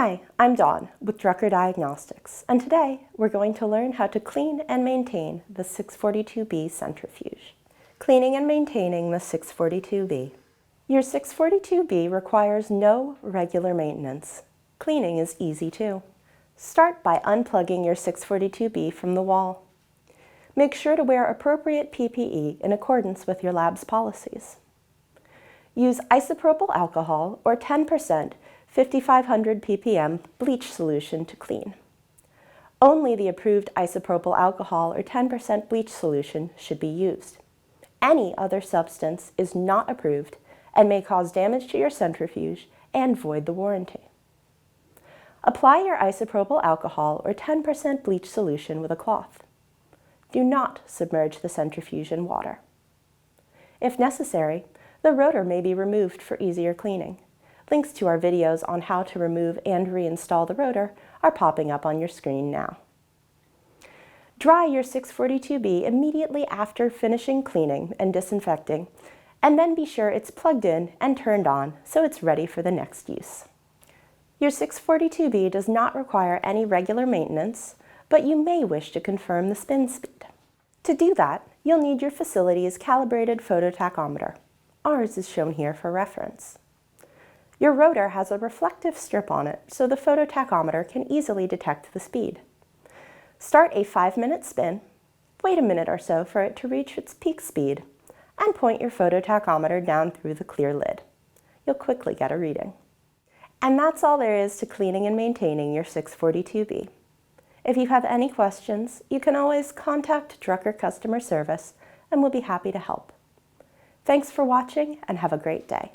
Hi, I'm Dawn with Drucker Diagnostics, and today we're going to learn how to clean and maintain the 642B centrifuge. Cleaning and maintaining the 642B. Your 642B requires no regular maintenance. Cleaning is easy too. Start by unplugging your 642B from the wall. Make sure to wear appropriate PPE in accordance with your lab's policies. Use isopropyl alcohol or 10% 5500 ppm bleach solution to clean. Only the approved isopropyl alcohol or 10% bleach solution should be used. Any other substance is not approved and may cause damage to your centrifuge and void the warranty. Apply your isopropyl alcohol or 10% bleach solution with a cloth. Do not submerge the centrifuge in water. If necessary, the rotor may be removed for easier cleaning. Links to our videos on how to remove and reinstall the rotor are popping up on your screen now. Dry your 642B immediately after finishing cleaning and disinfecting, and then be sure it's plugged in and turned on so it's ready for the next use. Your 642B does not require any regular maintenance, but you may wish to confirm the spin speed. To do that, you'll need your facility's calibrated phototachometer. Ours is shown here for reference. Your rotor has a reflective strip on it, so the phototachometer can easily detect the speed. Start a 5-minute spin, wait a minute or so for it to reach its peak speed, and point your phototachometer down through the clear lid. You'll quickly get a reading. And that's all there is to cleaning and maintaining your 642B. If you have any questions, you can always contact Drucker customer service and we'll be happy to help. Thanks for watching and have a great day.